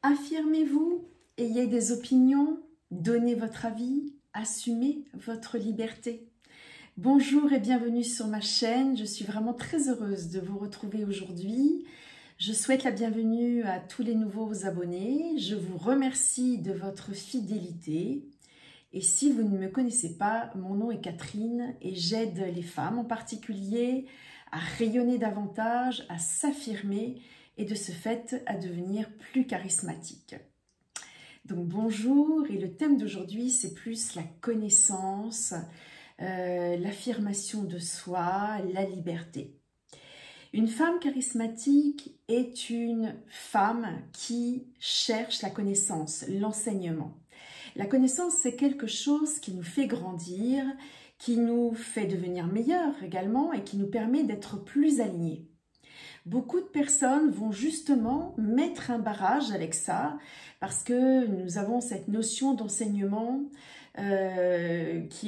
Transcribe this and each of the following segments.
Affirmez-vous, ayez des opinions, donnez votre avis, assumez votre liberté. Bonjour et bienvenue sur ma chaîne, je suis vraiment très heureuse de vous retrouver aujourd'hui. Je souhaite la bienvenue à tous les nouveaux abonnés, je vous remercie de votre fidélité. Et si vous ne me connaissez pas, mon nom est Catherine et j'aide les femmes en particulier à rayonner davantage, à s'affirmer et de ce fait à devenir plus charismatiques. Donc bonjour, et le thème d'aujourd'hui c'est plus la connaissance, l'affirmation de soi, la liberté. Une femme charismatique est une femme qui cherche la connaissance, l'enseignement. La connaissance, c'est quelque chose qui nous fait grandir, qui nous fait devenir meilleurs également et qui nous permet d'être plus alignés. Beaucoup de personnes vont justement mettre un barrage avec ça parce que nous avons cette notion d'enseignement qui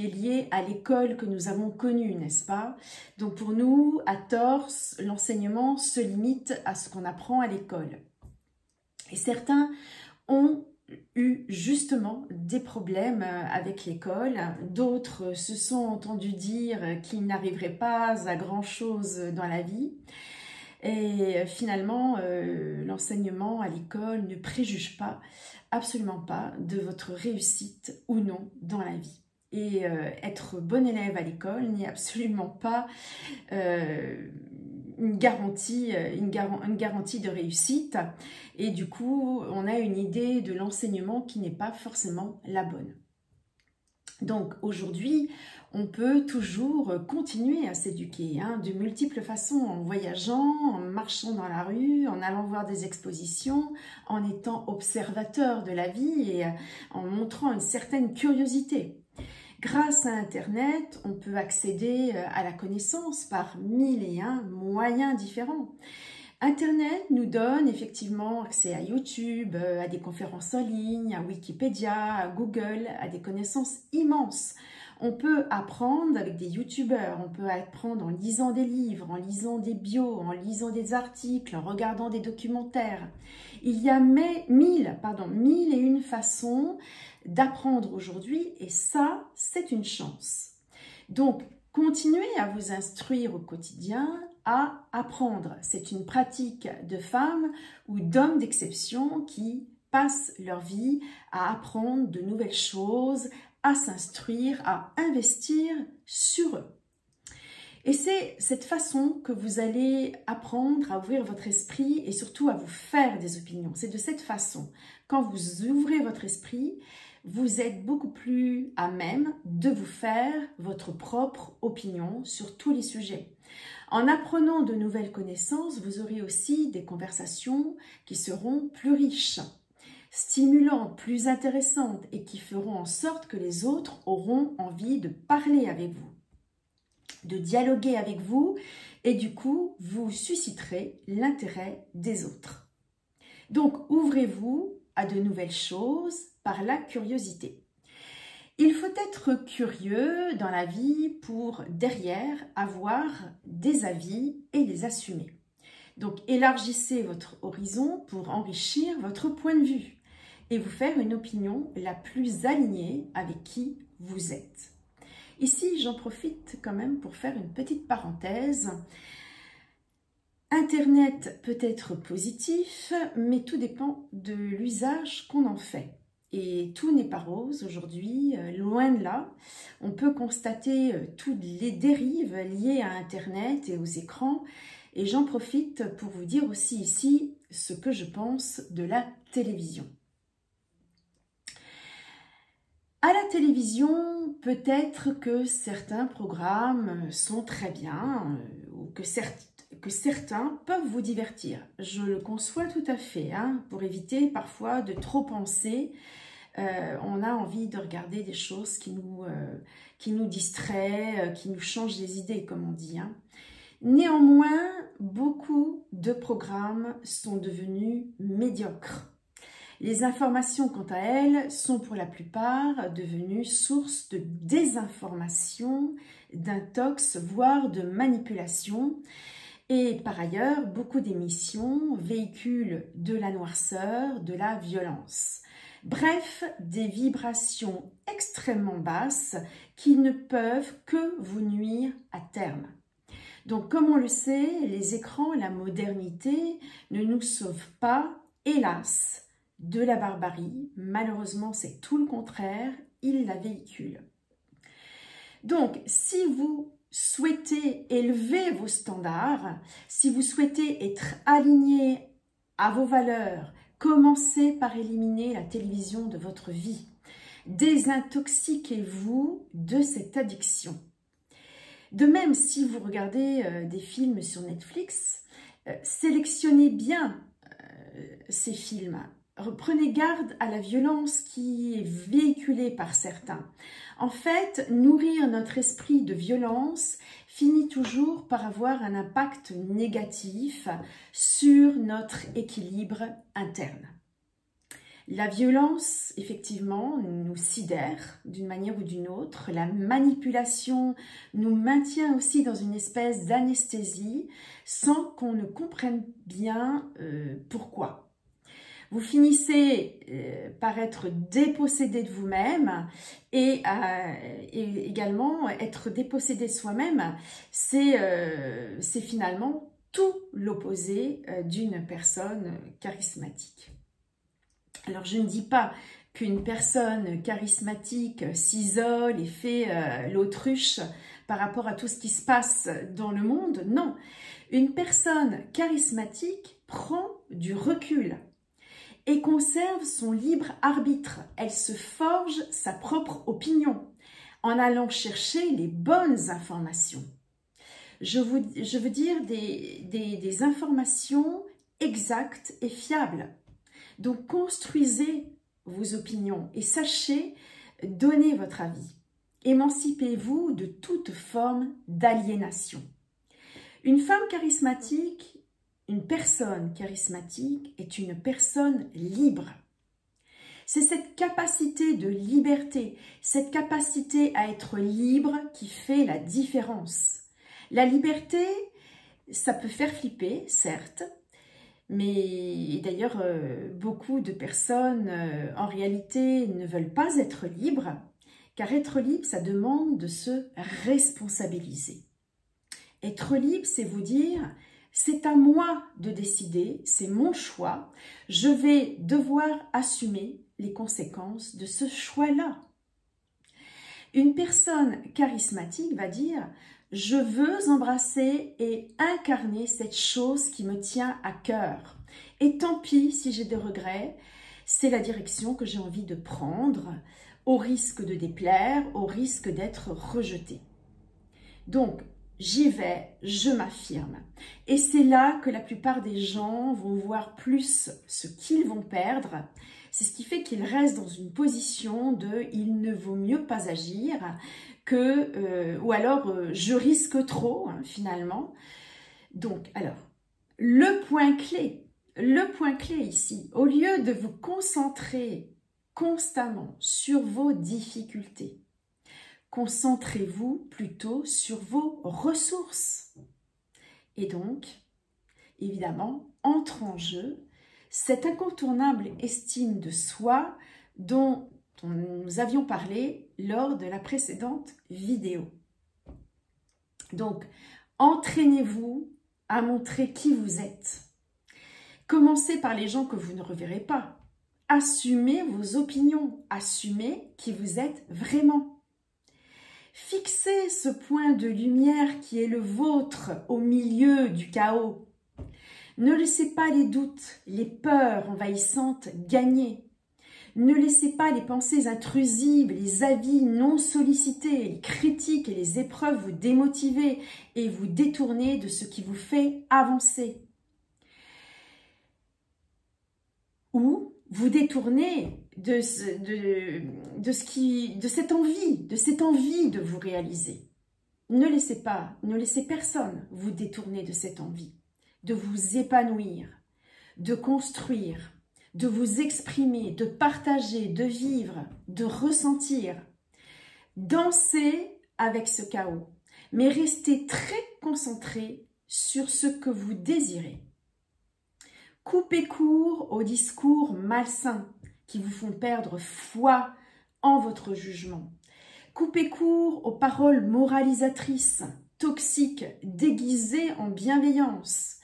est liée à l'école que nous avons connue, n'est-ce pas? Donc pour nous, à tort, l'enseignement se limite à ce qu'on apprend à l'école. Et certains ont eu justement des problèmes avec l'école, d'autres se sont entendus dire qu'ils n'arriveraient pas à grand chose dans la vie. Et finalement, l'enseignement à l'école ne préjuge pas, absolument pas, de votre réussite ou non dans la vie. Et être bon élève à l'école n'est absolument pas une garantie de réussite. Et du coup, on a une idée de l'enseignement qui n'est pas forcément la bonne. Donc aujourd'hui, on peut toujours continuer à s'éduquer de multiples façons, en voyageant, en marchant dans la rue, en allant voir des expositions, en étant observateur de la vie et en montrant une certaine curiosité. Grâce à Internet, on peut accéder à la connaissance par 1001 moyens différents. Internet nous donne effectivement accès à YouTube, à des conférences en ligne, à Wikipédia, à Google, à des connaissances immenses. On peut apprendre avec des youtubeurs, on peut apprendre en lisant des livres, en lisant des bios, en lisant des articles, en regardant des documentaires. Il y a mille et une façons d'apprendre aujourd'hui et ça, c'est une chance. Donc, continuez à vous instruire au quotidien, à apprendre. C'est une pratique de femmes ou d'hommes d'exception qui passent leur vie à apprendre de nouvelles choses, à s'instruire, à investir sur eux. Et c'est cette façon que vous allez apprendre à ouvrir votre esprit et surtout à vous faire des opinions. C'est de cette façon, quand vous ouvrez votre esprit, vous êtes beaucoup plus à même de vous faire votre propre opinion sur tous les sujets. En apprenant de nouvelles connaissances, vous aurez aussi des conversations qui seront plus riches, stimulantes, plus intéressantes et qui feront en sorte que les autres auront envie de parler avec vous, de dialoguer avec vous et du coup, vous susciterez l'intérêt des autres. Donc, ouvrez-vous à de nouvelles choses par la curiosité. Il faut être curieux dans la vie pour derrière avoir des avis et les assumer. Donc élargissez votre horizon pour enrichir votre point de vue et vous faire une opinion la plus alignée avec qui vous êtes. Ici, j'en profite quand même pour faire une petite parenthèse. Internet peut être positif, mais tout dépend de l'usage qu'on en fait. Et tout n'est pas rose aujourd'hui, loin de là. On peut constater toutes les dérives liées à Internet et aux écrans. Et j'en profite pour vous dire aussi ici ce que je pense de la télévision. À la télévision, peut-être que certains programmes sont très bien ou que certains peuvent vous divertir. Je le conçois tout à fait, pour éviter parfois de trop penser. On a envie de regarder des choses qui nous distraient, qui nous changent les idées, comme on dit. Néanmoins, beaucoup de programmes sont devenus médiocres. Les informations, quant à elles, sont pour la plupart devenues source de désinformation, d'intox, voire de manipulation. Et par ailleurs, beaucoup d'émissions véhiculent de la noirceur, de la violence. Bref, des vibrations extrêmement basses qui ne peuvent que vous nuire à terme. Donc, comme on le sait, les écrans, la modernité ne nous sauvent pas, hélas, de la barbarie. Malheureusement, c'est tout le contraire, ils la véhiculent. Donc, si vous souhaitez élever vos standards, si vous souhaitez être aligné à vos valeurs, commencez par éliminer la télévision de votre vie. Désintoxiquez-vous de cette addiction. De même, si vous regardez des films sur Netflix, sélectionnez bien ces films. Prenez garde à la violence qui est véhiculée par certains. En fait, nourrir notre esprit de violence finit toujours par avoir un impact négatif sur notre équilibre interne. La violence, effectivement, nous sidère d'une manière ou d'une autre. La manipulation nous maintient aussi dans une espèce d'anesthésie sans qu'on ne comprenne bien pourquoi. Vous finissez par être dépossédé de vous-même et également être dépossédé de soi-même, c'est finalement tout l'opposé d'une personne charismatique. Alors, je ne dis pas qu'une personne charismatique s'isole et fait l'autruche par rapport à tout ce qui se passe dans le monde. Non, une personne charismatique prend du recul et conserve son libre arbitre. Elle se forge sa propre opinion en allant chercher les bonnes informations. Je veux dire des informations exactes et fiables. Donc, construisez vos opinions et sachez donner votre avis. Émancipez-vous de toute forme d'aliénation. Une femme charismatique, une personne charismatique est une personne libre. C'est cette capacité de liberté, cette capacité à être libre qui fait la différence. La liberté, ça peut faire flipper, certes, mais d'ailleurs, beaucoup de personnes, en réalité, ne veulent pas être libres, car être libre, ça demande de se responsabiliser. Être libre, c'est vous dire, c'est à moi de décider, c'est mon choix, je vais devoir assumer les conséquences de ce choix-là. Une personne charismatique va dire, je veux embrasser et incarner cette chose qui me tient à cœur. Et tant pis si j'ai des regrets, c'est la direction que j'ai envie de prendre, au risque de déplaire, au risque d'être rejetée. Donc, j'y vais, je m'affirme. Et c'est là que la plupart des gens vont voir plus ce qu'ils vont perdre. C'est ce qui fait qu'ils restent dans une position de « il ne vaut mieux pas agir » ou alors je risque trop, hein, finalement. Donc, alors, le point clé ici, au lieu de vous concentrer constamment sur vos difficultés, concentrez-vous plutôt sur vos ressources. Et donc, évidemment, entre en jeu cette incontournable estime de soi dont nous avions parlé lors de la précédente vidéo. Donc, entraînez-vous à montrer qui vous êtes. Commencez par les gens que vous ne reverrez pas. Assumez vos opinions, assumez qui vous êtes vraiment. Fixez ce point de lumière qui est le vôtre au milieu du chaos. Ne laissez pas les doutes, les peurs envahissantes gagner. Ne laissez pas les pensées intrusives, les avis non sollicités, les critiques et les épreuves vous démotiver et vous détourner de ce qui vous fait avancer. Ou vous détourner de cette envie de vous réaliser. Ne laissez personne vous détourner de cette envie, de vous épanouir, de construire, de vous exprimer, de partager, de vivre, de ressentir. Dansez avec ce chaos, mais restez très concentré sur ce que vous désirez. Coupez court aux discours malsains qui vous font perdre foi en votre jugement. Coupez court aux paroles moralisatrices, toxiques, déguisées en bienveillance.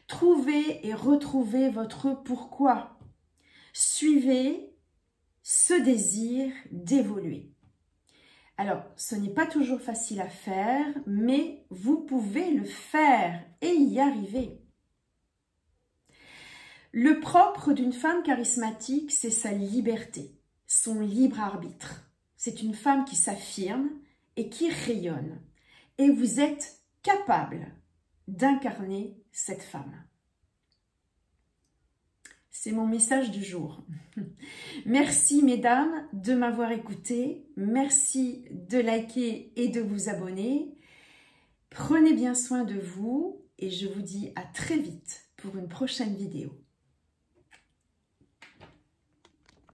Trouvez et retrouvez votre pourquoi. Suivez ce désir d'évoluer. Alors, ce n'est pas toujours facile à faire, mais vous pouvez le faire et y arriver. Le propre d'une femme charismatique, c'est sa liberté, son libre arbitre. C'est une femme qui s'affirme et qui rayonne. Et vous êtes capable d'incarner cette femme. C'est mon message du jour. Merci mesdames de m'avoir écouté. Merci de liker et de vous abonner. Prenez bien soin de vous et je vous dis à très vite pour une prochaine vidéo.